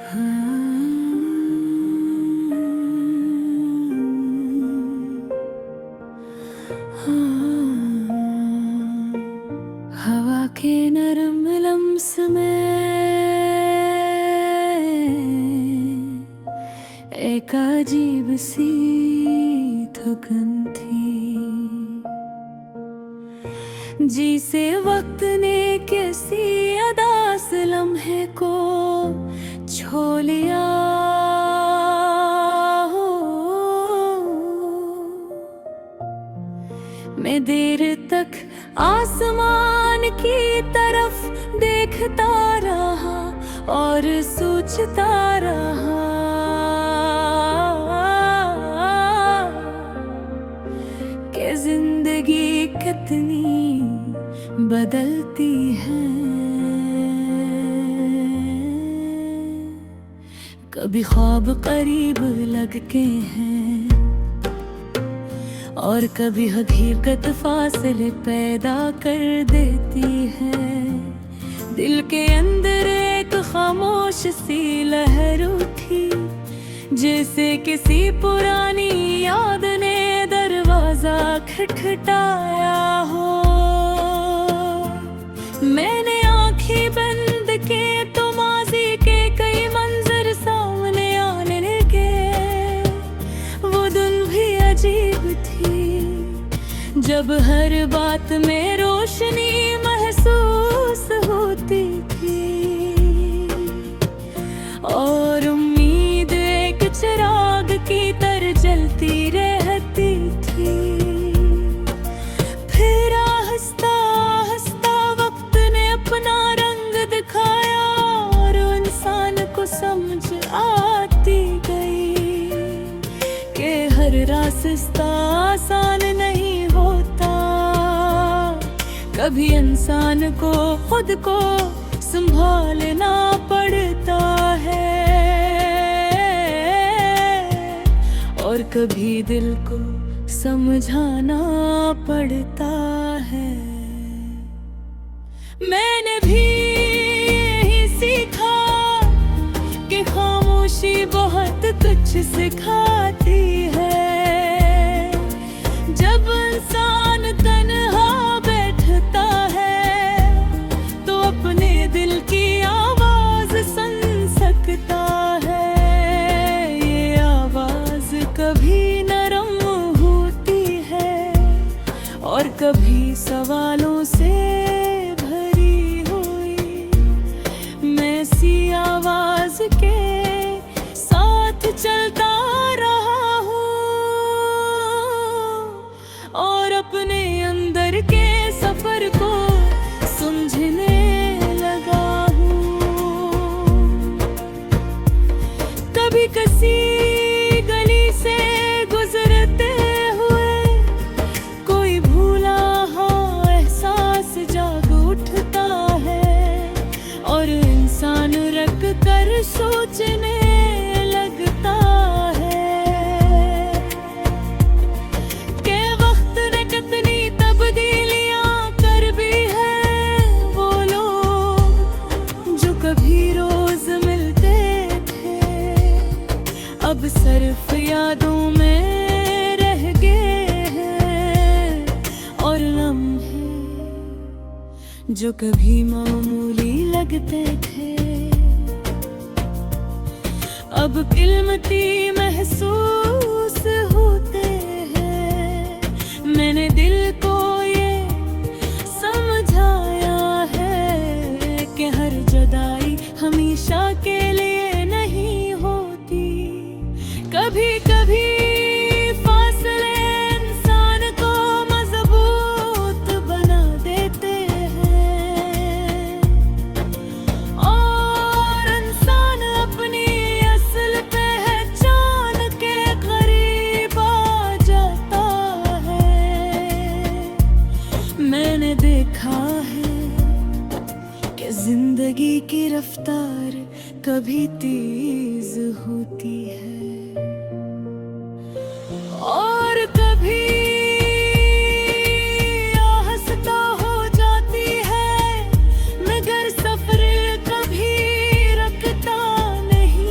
हवा के नरम लम्स में एक अजीब सी थकन थी, जिसे वक्त ने किसी अदास लम्हे को छो लिया हो। मैं देर तक आसमान की तरफ देखता रहा और सोचता रहा कि जिंदगी कितनी बदलती है। कभी ख्वाब करीब लगते हैं और कभी हकीकत फासले पैदा कर देती है। दिल के अंदर एक खामोश सी लहर उठी, जैसे किसी पुरानी याद ने दरवाजा खटखटाया हो। मैंने आंखें बंद की तो माजी के कई मंजर सामने आने लगे। वो दिन भी अजीब थी जब हर बात में रोशनी महसूस होती थी और उम्मीद एक चिराग की तरह जलती रहती थी। फिर आहिस्ता आहिस्ता वक्त ने अपना रंग दिखाया और इंसान को समझ आती गई कि हर रास्ता आसान नहीं होता। कभी इंसान को खुद को संभालना पड़ता है और कभी दिल को समझाना पड़ता है। मैंने भी यही सीखा कि खामोशी बहुत कुछ सिखाती है। जब इंसान तन्हा बैठता है तो अपने दिल की आवाज सुन सकता है। ये आवाज कभी नरम होती है और कभी सवालों से भरी हुई। मैं इसी आवाज के साथ चलता रहा हूँ और अपने अंदर के सफर को समझने लगा हूँ। कभी किसी गली से गुजरते हुए कोई भूला हाँ एहसास जाग उठता है और इंसान रख कर सोचने लगता है कि वक्त ने कितनी तब्दीलियां कर भी है। वो लोग जो कभी रोज मिलते थे अब सिर्फ यादों में रह गए हैं और लम्हे जो कभी मामूली लगते थे अब कीमती महसूस होते हैं। मैंने दिल को ये समझाया है कि हर जुदाई हमेशा के लिए नहीं होती। कभी कभी फासले इंसान को मजबूत बना देते हैं और इंसान अपनी असल पहचान के करीब आ जाता है। मैंने देखा है कि जिंदगी की रफ्तार कभी तेज होती है और कभी आहिस्ता हो जाती है, मगर सफर कभी रुकता नहीं।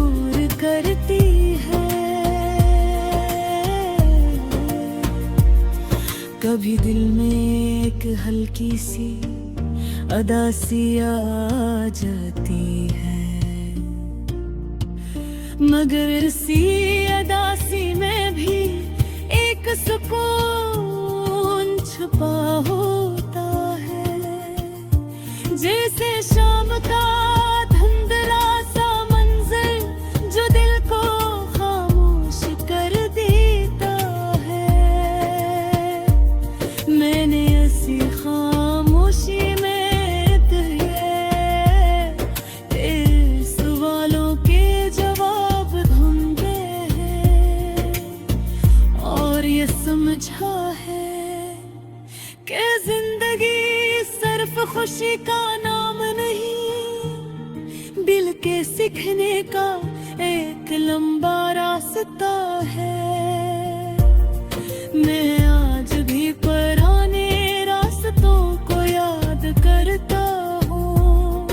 शोर करती है। कभी दिल में एक हल्की सी अदासी आ जाती है, मगर इसी अदासी में भी एक सुकून छुपा होता है। जैसे शाम का धुंधला सा मंजर जो दिल को खामोश कर देता है। मैंने ऐसी खामोशी में सवालों के जवाब ढूंढे हैं, और ये समझा है कि जिंदगी सिर्फ खुशी का नाम नहीं, दिल के सीखने का एक लंबा रास्ता है। मैं आज भी पुराने रास्तों को याद करता हूँ,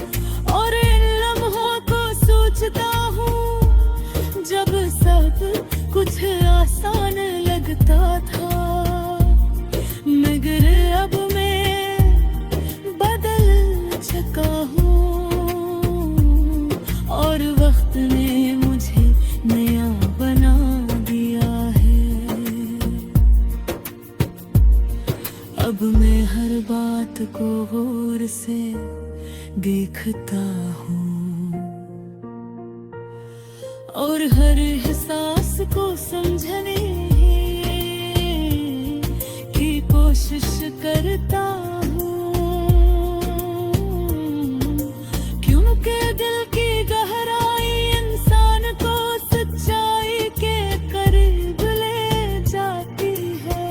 और इन लम्हों को सोचता हूँ जब सब कुछ आसान लगता था। मगर अब मैं बदल चुका हूँ, और वक्त ने मुझे नया बना दिया है। अब मैं हर बात को गौर से देखता हूँ, और हर एहसास को समझने की कोशिश करता हूँ, क्योंकि दिल की गहराई इंसान को सच्चाई के करीब ले जाती है।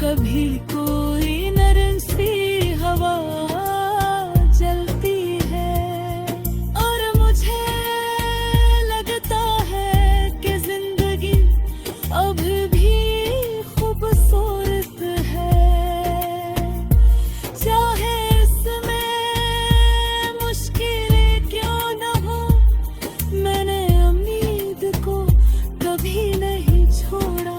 कभी कोई नरम सी हवा चलती है, और मुझे लगता है कि जिंदगी अब भी खूबसूरत है। चाहे इसमें मुश्किलें क्यों न हो, मैंने उम्मीद को कभी नहीं छोड़ा,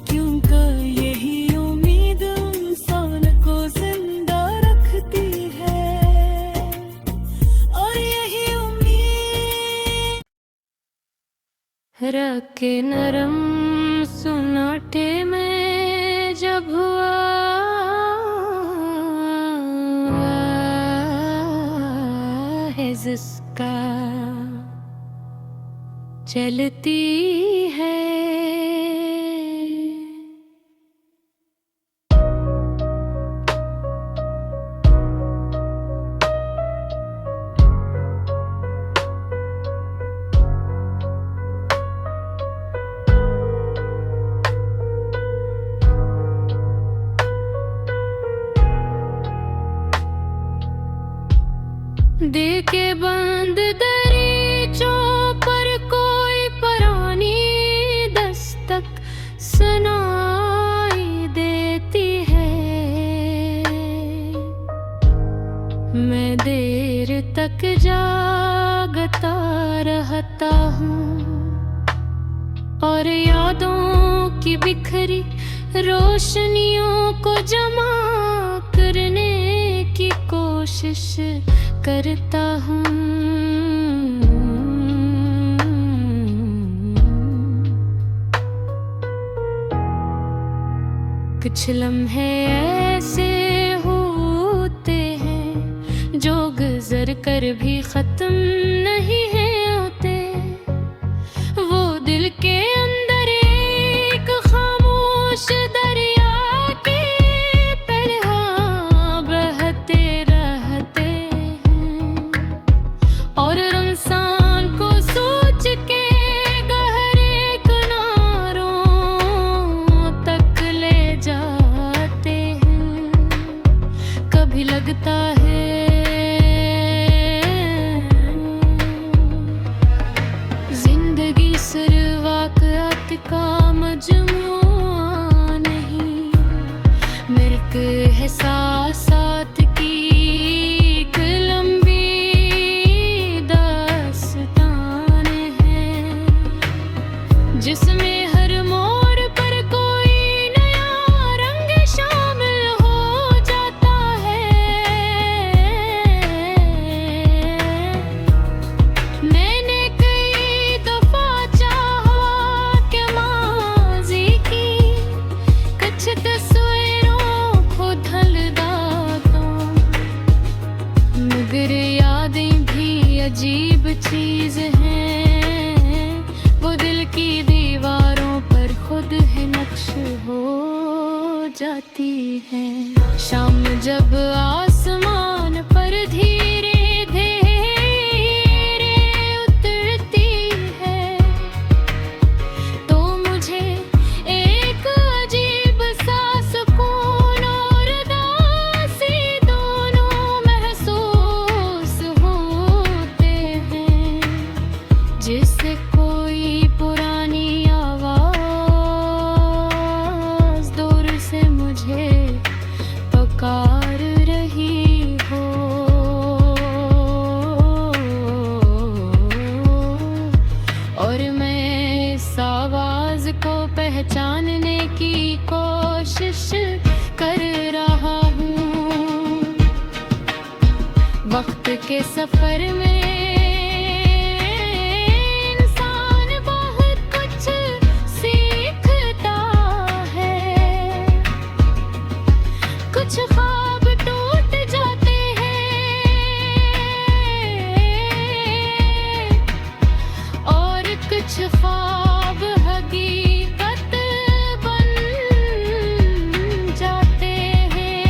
क्योंकि यही उम्मीद इंसान को जिंदा रखती है। और यही उम्मीद रख के नरम सुनाटे में जब हुआ है जिसका चलती है। दे के बंद दरीचों पर कोई पुरानी दस्तक सुनाई देती है। मैं देर तक जागता रहता हूँ, और यादों की बिखरी रोशनियों को जमा करने की कोशिश करता हूँ। कुछ लम्हे ऐसे होते हैं जो गुजर कर भी खत्म नहीं है होते। वो दिल के अंदर एक खामोश दरिया के तरह बहते रहते हैं, और इंसान को सोच के गहरे किनारों तक ले जाते हैं। कभी लगता है जिंदगी सिर्फ वाक़यात का मजमूआ नहीं, मिल्क एहसासात की एक लंबी दास्तां जाती है। शाम जब आसमान पर धीरे धीरे उतरती है, तो मुझे एक अजीब सा सुकून और उदासी दोनों महसूस होते हैं, जिससे कोई पुरानी आवाज़ दूर से मुझे पुकार रही हो। और मैं इस आवाज़ को पहचानने की कोशिश कर रहा हूँ। वक्त के सफ़र में इंसान बहुत कुछ सीखता है। कुछ ख्वाब टूट जाते हैं और कुछ ख्वाब हकीकत बन जाते हैं,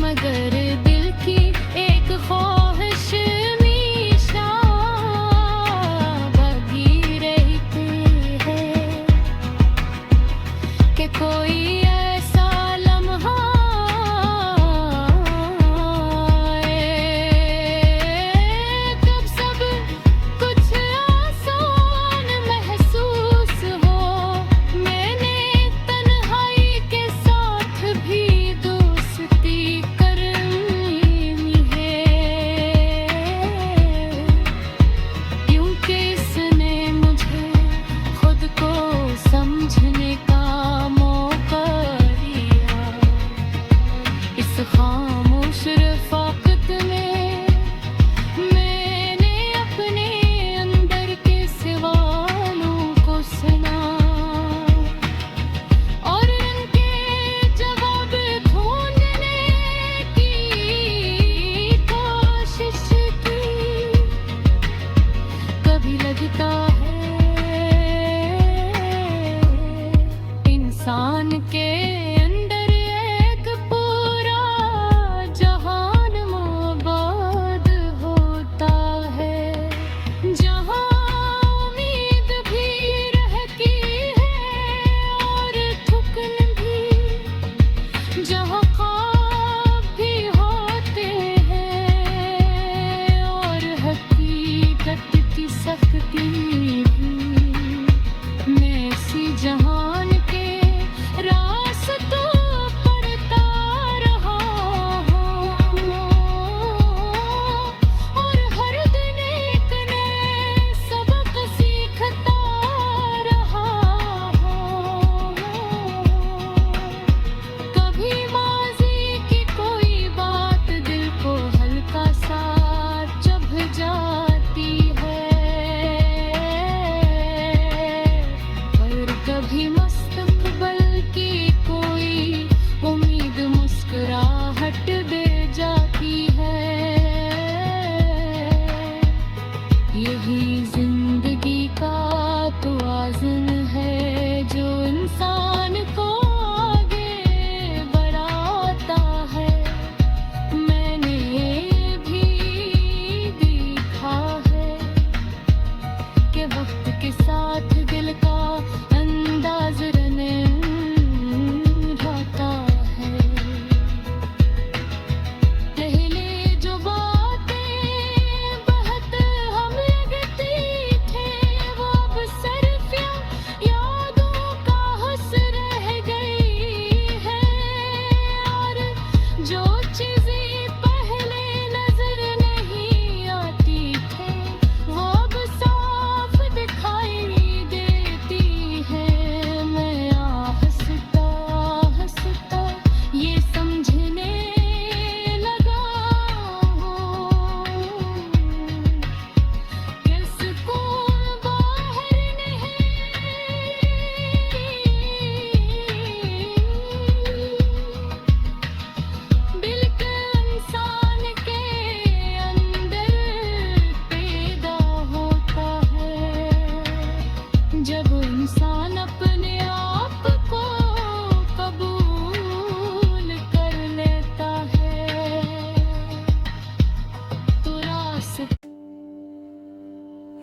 मगर दिल की एक ख्वाहिश हमेशा बगी रहती है कि कोई ऐसा लम्हा आए, कब सब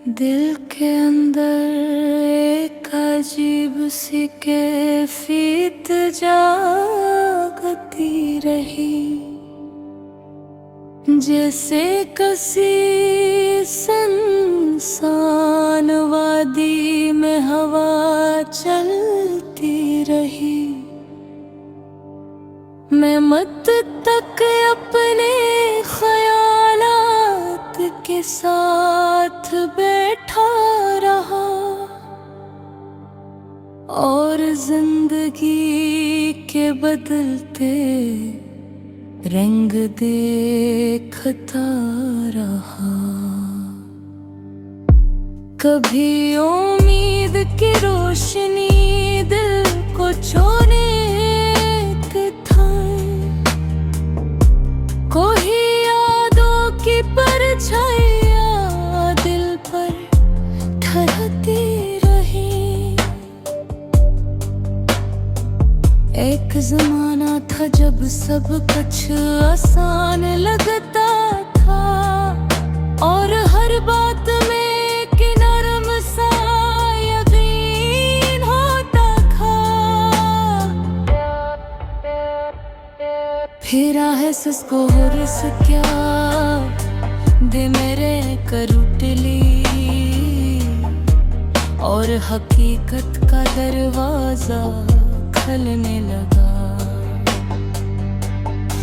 दिल के अंदर एक अजीब सी कैफियत जागती रही, जैसे किसी सुनसान वादी में हवा चलती रही। मैं मत तक अपने ख्यालात के साथ बैठा रहा और जिंदगी के बदलते रंग देखता रहा। कभी उम्मीद की रोशनी दिल को छूने था, कोई यादों की परछाइयां दिल पर ठहरती रही। एक जमाना था जब सब कुछ आसान लगता था और हर बात में एक नरम सा यकीन होता था। फिर एहसास को होश क्या दे मेरे कर उठली और हकीकत का दरवाजा खुलने लगा।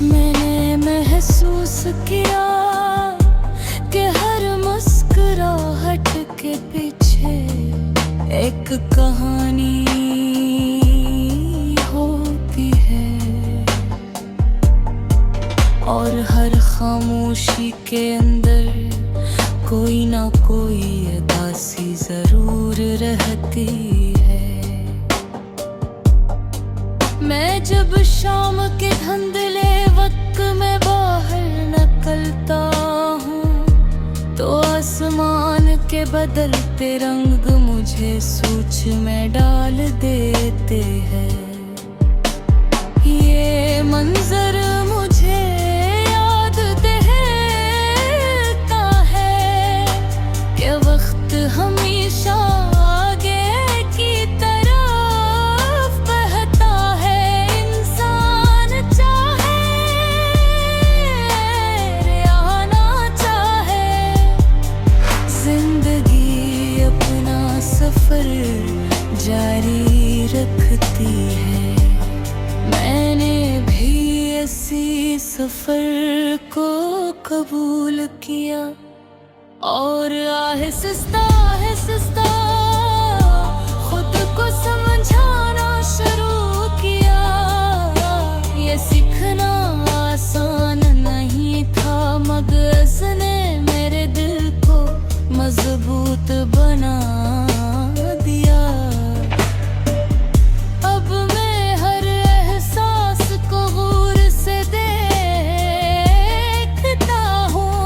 मैंने महसूस किया कि हर मुस्कुराहट के पीछे एक कहानी होती है और हर खामोशी के अंदर कोई ना कोई उदासी जरूर रहती है। मैं जब शाम के धुंधले वक्त में बाहर निकलता हूँ तो आसमान के बदलते रंग मुझे सोच में डाल देते हैं। ये मंजर मुझे याद दिलाता है कि वक्त हमेशा आगे की तरफ बहता है। इंसान चाहे या ना चाहे, जिंदगी अपना सफर जारी रखती है। मैंने भी इसी सफर को कबूल किया और आहिस्ता आहिस्ता खुद को समझाना शुरू किया। ये सीखना आसान नहीं था मगर इसने मेरे दिल को मजबूत बना दिया। अब मैं हर एहसास को गौर से देखता हूँ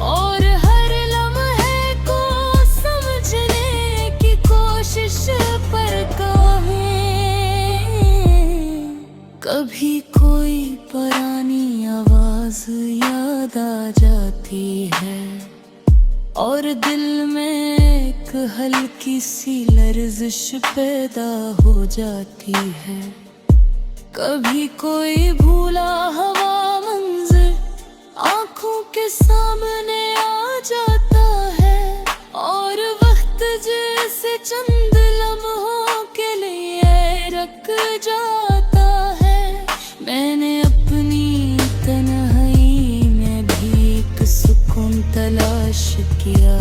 और हर लम्हे को समझने की कोशिश करता हूँ। कभी कोई पुरानी आवाज याद आ जाती है और दिल में एक हल्की सी लर्जिश पैदा हो जाती है। कभी कोई भूला हवा मंजर आंखों के सामने आ जाता है और वक्त जैसे चंद लम्हों के लिए रुक जाता है। मैंने अपनी तन्हाई में भी एक सुकून तलाश किया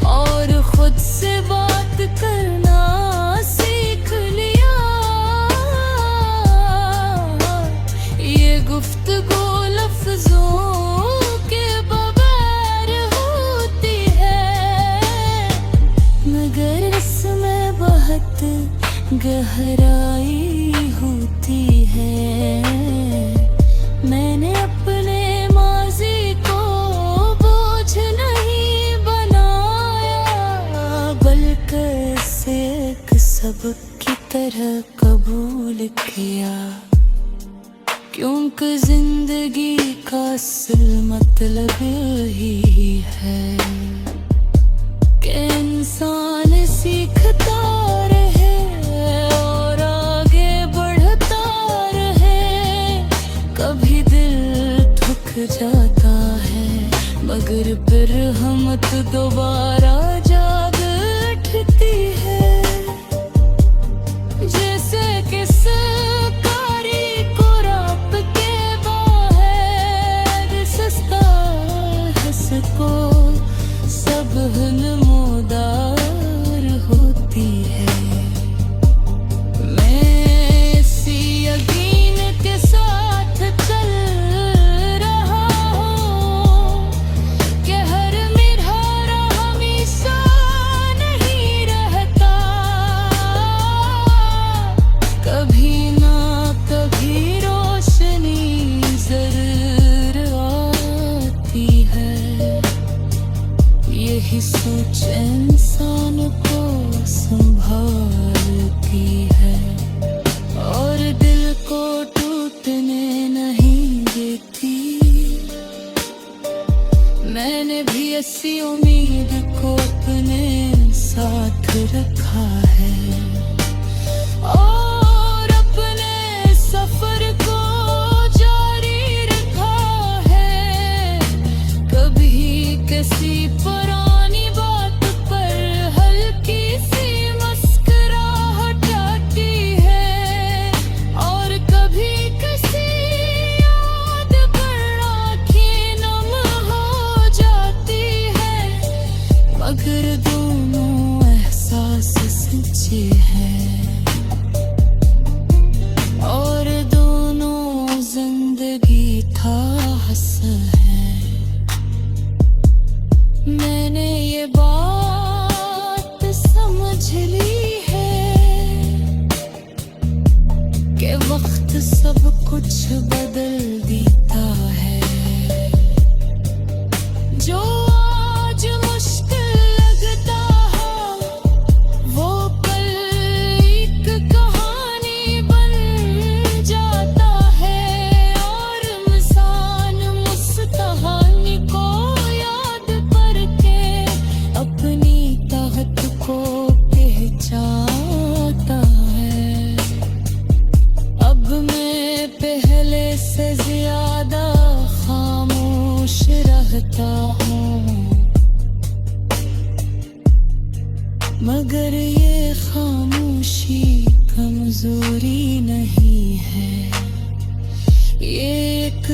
और खुद से बात करना सीख लिया। ये गुफ्तगू लफ्जों के बगैर होती है मगर इसमें बहुत गहराई होती है। मैंने अपने माजी को बोझ नहीं बनाया बल्कि इसे एक सबक की तरह कबूल किया। क्योंकि जिंदगी का असल मतलब ही है फिर हमत दोबारा जाग उठती है। जैसे किस कारी को रात के बाहर सस्ता हंसको सब नमोदार होती है। मैं इसी यकीन के साथ चल रहा हूँ कि हर मेरा हमेशा नहीं रहता। कभी ना कभी रोशनी जरूर आती है। यही सोच इंसान को संभालती है और दिल को टूटने नहीं देती। मैंने भी ऐसी उम्मीद को अपने साथ रखा है और अपने सफर को जारी रखा है। कभी किसी पुरानी बात पर हल्की सी मुस्कुराहट आती है और कभी किसी याद पर आँखें नम हो जाती है। मगर दोनों एहसास सच्चे हैं और दोनों जिंदगी था हंस है। मैंने ये बात समझ ली है कि वक्त सब कुछ बदल देता है। जो आज मुश्किल लगता है वो कल एक कहानी बन जाता है और इंसान उस कहानी को याद करके अपनी ताकत को पहचानता है। अब मैं पहले से ज्यादा खामोश रहता हूँ, मगर ये खामोशी कमजोरी नहीं है। ये एक